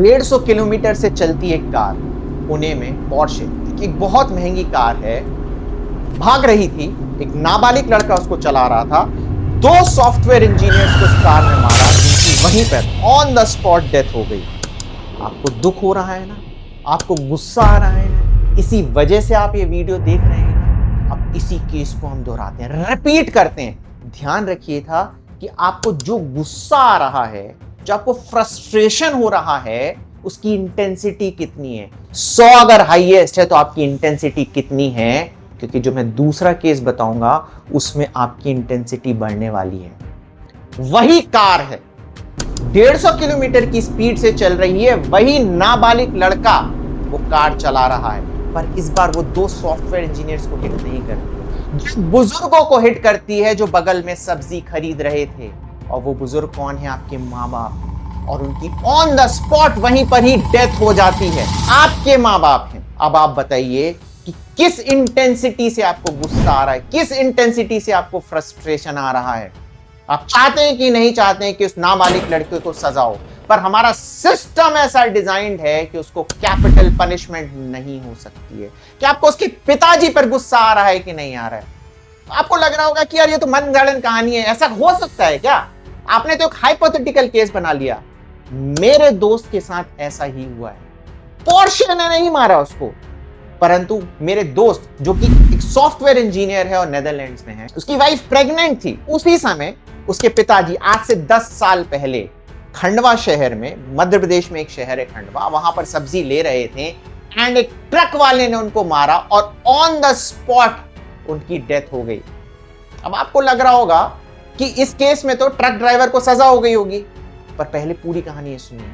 150 kilometre से चलती एक कार पुणे में पोर्शे, एक बहुत महंगी कार है, भाग रही थी। एक नाबालिग लड़का उसको चला रहा था। 2 सॉफ्टवेयर इंजीनियर्स को उस कार ने मारा, जिनकी वहीं पर ऑन द स्पॉट डेथ हो गई। आपको दुख हो रहा है ना, आपको गुस्सा आ रहा है ना, इसी वजह से आप ये वीडियो देख रहे हैं ना। अब इसी केस को हम दोहराते हैं, रिपीट करते हैं। ध्यान रखिए था कि आपको जो गुस्सा आ रहा है, जो आपको फ्रस्ट्रेशन हो रहा है, उसकी इंटेंसिटी कितनी है। 100 अगर हाईएस्ट है तो आपकी इंटेंसिटी कितनी है, क्योंकि जो मैं दूसरा केस बताऊंगा उसमें आपकी इंटेंसिटी बढ़ने वाली है। वही कार है, 150 किलोमीटर की स्पीड से चल रही है, वही नाबालिग लड़का वो कार चला रहा है, पर इस बार वो 2 सॉफ्टवेयर इंजीनियर्स को हिट नहीं करती, बुजुर्गों को हिट करती है जो बगल में सब्जी खरीद रहे थे। और वो बुजुर्ग कौन है? आपके माँ बाप। और उनकी ऑन द स्पॉट वहीं पर ही डेथ हो जाती है। आपके माँ बाप हैं। अब आप बताइए कि किस इंटेंसिटी से आपको गुस्सा आ रहा है, किस इंटेंसिटी से आपको फ्रस्ट्रेशन आ रहा है। आप चाहते हैं कि नहीं चाहते हैं कि उस नाबालिग लड़के को सजा हो, पर हमारा सिस्टम ऐसा डिजाइंड है कि उसको कैपिटल पनिशमेंट नहीं हो सकती है। कि आपको उसके पिताजी पर गुस्सा आ रहा है कि नहीं आ रहा है? आपको लग रहा होगा कि यार ये तो मनगढ़ंत कहानी है, ऐसा हो सकता है क्या? आपने तो एक हाइपोथेटिकल केस बना लिया। मेरे दोस्त के साथ ऐसा ही हुआ है। पोर्शे ने नहीं मारा उसको, परंतु मेरे दोस्त जो कि एक सॉफ्टवेयर इंजीनियर है और नेदरलैंड्स में है, उसकी वाइफ प्रेग्नेंट थी। उसी समय उसके पिताजी आज से 10 साल पहले खंडवा शहर में, मध्य प्रदेश में एक शहर है खंडवा, वहां पर सब्जी ले रहे थे एंड एक ट्रक वाले ने उनको मारा और ऑन द स्पॉट उनकी डेथ हो गई। अब आपको लग रहा होगा कि इस केस में तो ट्रक ड्राइवर को सजा हो गई होगी, पर पहले पूरी कहानी सुनिए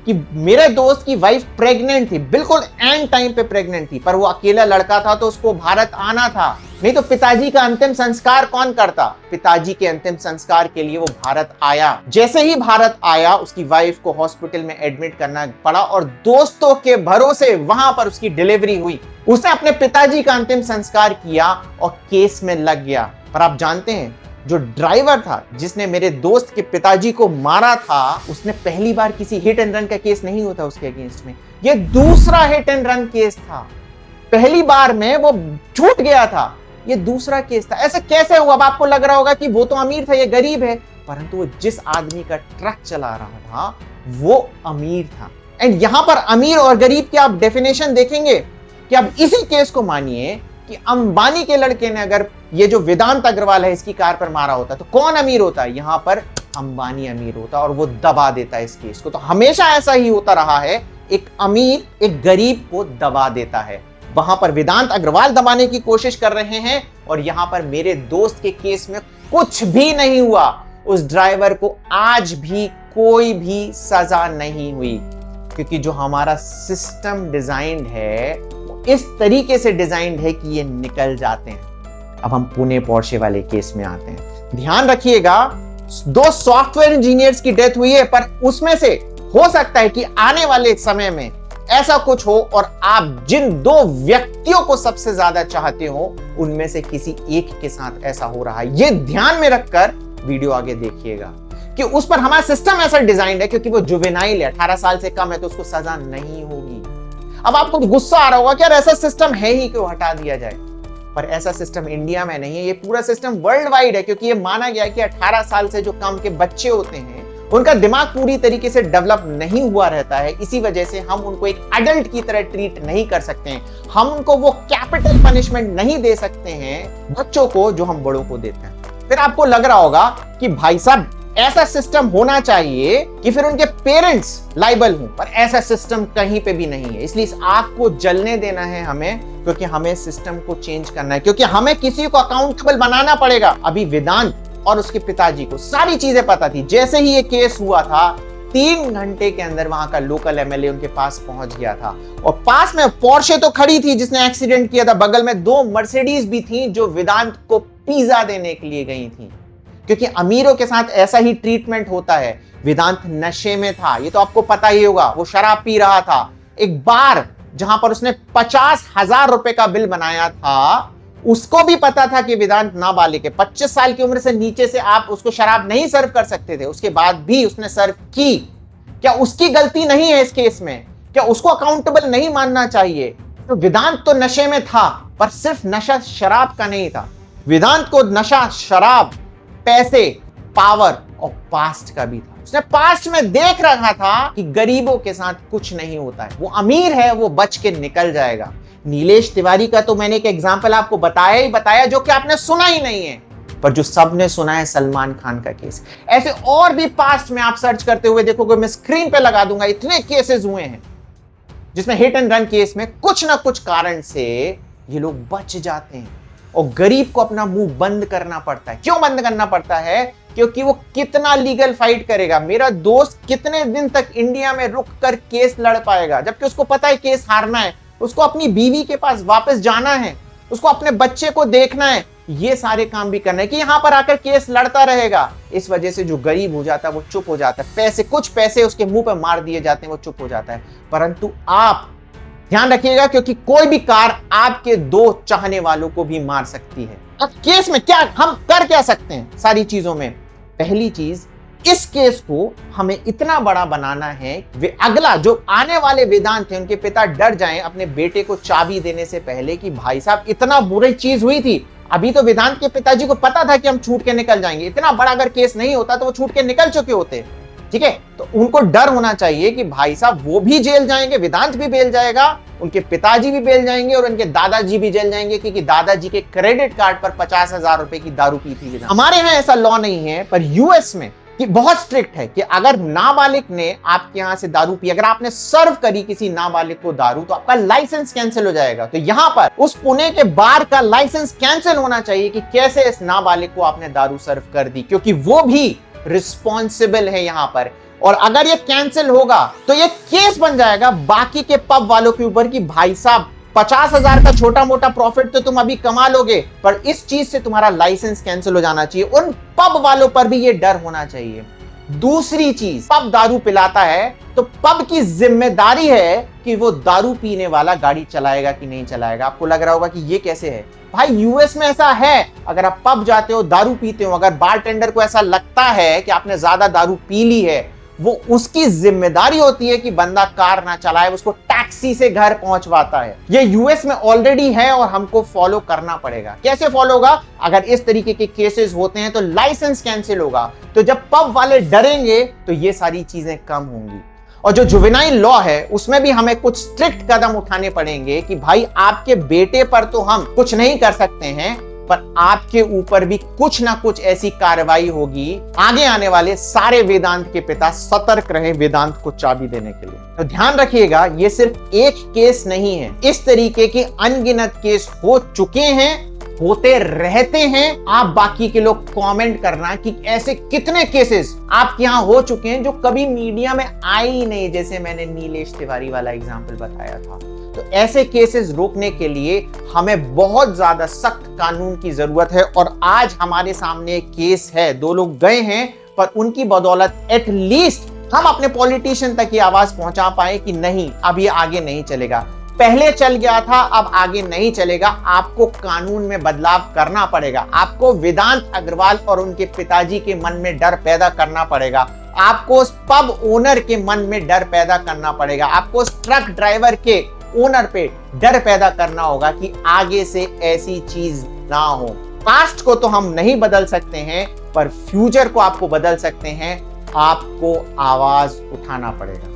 कि मेरे दोस्त की वाइफ प्रेग्नेंट थी, बिल्कुल एंड टाइम पे प्रेग्नेंट थी, पर वो अकेला लड़का था तो उसको भारत आना था। नहीं तो पिताजी का अंतिम संस्कार कौन करता? पिताजी के अंतिम संस्कार के लिए वो भारत आया। जैसे ही भारत आया, उसकी वाइफ को हॉस्पिटल में एडमिट करना पड़ा और दोस्तों के भरोसे वहां पर उसकी डिलीवरी हुई। उसने अपने पिताजी का अंतिम संस्कार किया और केस में लग गया। पर आप जानते हैं, जो ड्राइवर था जिसने मेरे दोस्त के पिताजी को मारा था, उसने पहली बार किसी हिट एंड रन का केस नहीं होता उसके अगेंस्ट में, ये दूसरा हिट एंड रन केस था। पहली बार में वो छूट गया था, ये दूसरा केस था। ऐसा कैसे हुआ? अब आपको लग रहा होगा कि वो तो अमीर था, ये गरीब है, परंतु वो जिस आदमी का ट्रक चला रहा था वो अमीर था। एंड यहां पर अमीर और गरीब की आप डेफिनेशन देखेंगे कि अब इसी केस को मानिए कि अंबानी के लड़के ने अगर ये जो वेदांत अग्रवाल है इसकी कार पर मारा होता तो कौन अमीर होता? यहां पर अंबानी अमीर होता और वो दबा देता इस केस को। तो हमेशा ऐसा ही होता रहा है, एक अमीर एक गरीब को दबा देता है। वहां पर वेदांत अग्रवाल दबाने की कोशिश कर रहे हैं और यहां पर मेरे दोस्त के केस में कुछ भी नहीं हुआ। उस ड्राइवर को आज भी कोई भी सजा नहीं हुई, क्योंकि जो हमारा सिस्टम डिजाइंड है इस तरीके से डिजाइंड है कि ये निकल जाते हैं। अब हम पुणे पोर्शे वाले केस में आते हैं। ध्यान रखिएगा, 2 सॉफ्टवेयर इंजीनियर्स की डेथ हुई है, पर उसमें से हो सकता है कि आने वाले समय में ऐसा कुछ हो और आप जिन 2 व्यक्तियों को सबसे ज्यादा चाहते हो उनमें से किसी एक के साथ ऐसा हो रहा है। ये ध्यान में रखकर वीडियो आगे देखिएगा कि उस पर हमारा सिस्टम ऐसा डिजाइंड है, क्योंकि वो जुवेनाइल है, 18 साल से कम है, तो उसको सजा नहीं होगी। अब आपको गुस्सा आ रहा होगा कि यार ऐसा सिस्टम है ही, क्यों हटा दिया जाए? पर ऐसा सिस्टम इंडिया में नहीं है, ये पूरा सिस्टम वर्ल्ड वाइड है, क्योंकि ये माना गया कि 18 साल से जो कम के बच्चे होते हैं उनका दिमाग पूरी तरीके से डेवलप नहीं हुआ रहता है। इसी वजह से हम उनको एक एडल्ट की तरह ट्रीट नहीं कर सकते हैं। हम उनको वो कैपिटल पनिशमेंट नहीं दे सकते हैं बच्चों को जो हम बड़ों को देते हैं। फिर आपको लग रहा होगा कि भाई साहब ऐसा सिस्टम होना चाहिए कि फिर उनके पेरेंट्स लायबल हों, पर ऐसा सिस्टम कहीं पे भी नहीं है। इसलिए इस आग को जलने देना है हमें, क्योंकि हमें सिस्टम को चेंज करना है, क्योंकि हमें किसी को अकाउंटेबल बनाना पड़ेगा। अभी वेदांत और उसके पिताजी को सारी चीजें पता थी। जैसे ही ये केस हुआ था, 3 घंटे के अंदर वहां का लोकल एमएलए उनके पास पहुंच गया था और पास में पोर्शे तो खड़ी थी जिसने एक्सीडेंट किया था, बगल में 2 मर्सिडीज भी थी जो वेदांत को पिज्जा देने के लिए गई थी, क्योंकि अमीरों के साथ ऐसा ही ट्रीटमेंट होता है। वेदांत नशे में था, ये तो आपको पता ही होगा, वो शराब पी रहा था। एक बार जहां पर उसने 50,000 रुपए का बिल बनाया था, उसको भी पता था कि वेदांत नाबालिग है, 25 साल की उम्र से नीचे से आप उसको शराब नहीं सर्व कर सकते थे, उसके बाद भी उसने सर्व की। क्या उसकी गलती नहीं है इस केस में? क्या उसको अकाउंटेबल नहीं मानना चाहिए? तो वेदांत तो नशे में था, पर सिर्फ नशा शराब का नहीं था। वेदांत को नशा शराब, पैसे, पावर और पास्ट का भी था। उसने पास्ट में देख रखा था कि गरीबों के साथ कुछ नहीं होता है, वो अमीर है, वो बच के निकल जाएगा। नीलेश तिवारी का तो मैंने एक एग्जाम्पल आपको बताया ही बताया, जो कि आपने सुना ही नहीं है, पर जो सबने सुना है सलमान खान का केस। ऐसे और भी पास्ट में आप सर्च करते हुए देखोगे, मैं स्क्रीन पे लगा दूंगा, इतने केसेस हुए हैं जिसमें हिट एंड रन केस में कुछ ना कुछ कारण से ये लोग बच जाते हैं और गरीब को अपना मुंह बंद करना पड़ता है। क्यों बंद करना पड़ता है? क्योंकि वो कितना लीगल फाइट करेगा, मेरा दोस्त कितने दिन तक इंडिया में रुक कर केस लड़ पाएगा, जबकि उसको पता है केस हारना है, उसको अपनी बीवी के पास वापस जाना है, उसको अपने बच्चे को देखना है, ये सारे काम भी करना है कि यहां पर आकर केस लड़ता रहेगा। इस वजह से जो गरीब हो जाता है वो चुप हो जाता है, पैसे कुछ पैसे उसके मुंह पर मार दिए जाते हैं, वो चुप हो जाता है। परंतु आप ध्यान रखिएगा, क्योंकि कोई भी कार आपके दो चाहने वालों को भी मार सकती है। अब केस में क्या हम कर क्या सकते हैं? सारी चीजों में पहली चीज, इस केस को हमें इतना बड़ा बनाना है, वे अगला जो आने वाले वेदांत थे उनके पिता डर जाएं अपने बेटे को चाबी देने से पहले कि भाई साहब इतना बुरी चीज हुई थी। अभी तो वेदांत के पिताजी को पता था कि हम छूट के निकल जाएंगे, इतना बड़ा अगर केस नहीं होता तो वो छूट के निकल चुके होते, ठीक है। तो उनको डर होना चाहिए कि भाई साहब वो भी जेल जाएंगे, वेदांत भी जेल जाएगा, उनके पिताजी भी जेल जाएंगे और उनके दादाजी भी जेल जाएंगे, क्योंकि दादाजी के क्रेडिट कार्ड पर 50,000 रुपए की दारू पी थी वेदांत। हमारे यहाँ ऐसा लॉ नहीं है, पर यूएस में कि बहुत स्ट्रिक्ट है कि अगर नाबालिग ने आपके यहां से दारू पी, अगर आपने सर्व करी किसी नाबालिग को दारू, तो आपका लाइसेंस कैंसिल हो जाएगा। तो यहां पर उस पुणे के बार का लाइसेंस कैंसिल होना चाहिए कि कैसे इस नाबालिग को आपने दारू सर्व कर दी, क्योंकि वो भी रिस्पॉन्सिबल है यहां पर। और अगर ये कैंसिल होगा तो ये केस बन जाएगा बाकी के पब वालों के ऊपर कि भाई साहब 50,000 का छोटा मोटा प्रॉफिट तो तुम अभी कमा लोगे, पर इस चीज से तुम्हारा लाइसेंस कैंसिल हो जाना चाहिए। उन पब वालों पर भी ये डर होना चाहिए। दूसरी चीज, पब दारू पिलाता है तो पब की जिम्मेदारी है कि वो दारू पीने वाला गाड़ी चलाएगा कि नहीं चलाएगा। आपको लग रहा होगा कि ये कैसे है? भाई यूएस में ऐसा है, अगर आप पब जाते हो, दारू पीते हो, अगर बारटेंडर को ऐसा लगता है कि आपने ज्यादा दारू पी ली है, वो उसकी जिम्मेदारी होती है कि बंदा कार ना चलाए, उसको टैक्सी से घर पहुंचवाता है। ये यूएस में ऑलरेडी है और हमको फॉलो करना पड़ेगा। कैसे फॉलो होगा? अगर इस तरीके के केसेस होते हैं तो लाइसेंस कैंसिल होगा। तो जब पब वाले डरेंगे तो ये सारी चीजें कम होंगी। और जो जुवेनाइल लॉ है उसमें भी हमें कुछ स्ट्रिक्ट कदम उठाने पड़ेंगे कि भाई आपके बेटे पर तो हम कुछ नहीं कर सकते हैं, पर आपके ऊपर भी कुछ ना कुछ ऐसी कार्रवाई होगी। आगे आने वाले सारे वेदांत के पिता सतर्क रहे वेदांत को चाबी देने के लिए। तो ध्यान रखिएगा, ये सिर्फ एक केस नहीं है, इस तरीके के अनगिनत केस हो चुके हैं, होते रहते हैं। आप बाकी के लोग कमेंट करना कि ऐसे कितने केसेस आपके यहां हो चुके हैं जो कभी मीडिया में आए ही नहीं, जैसे मैंने नीलेश तिवारी वाला एग्जांपल बताया था। तो ऐसे केसेस रोकने के लिए हमें बहुत ज्यादा सख्त कानून की जरूरत है। और आज हमारे सामने एक केस है, 2 लोग गए हैं, पर उनकी बदौलत एटलीस्ट हम अपने पॉलिटिशियन तक ये आवाज पहुंचा पाए कि नहीं, अब ये आगे नहीं चलेगा। पहले चल गया था, अब आगे नहीं चलेगा। आपको कानून में बदलाव करना पड़ेगा। आपको वेदांत अग्रवाल और उनके पिताजी के मन में डर पैदा करना पड़ेगा। आपको उस पब ओनर के मन में डर पैदा करना पड़ेगा। आपको उस ट्रक ड्राइवर के ओनर पे डर पैदा करना होगा कि आगे से ऐसी चीज ना हो। पास्ट को तो हम नहीं बदल सकते हैं, पर फ्यूचर को आपको बदल सकते हैं। आपको आवाज उठाना पड़ेगा।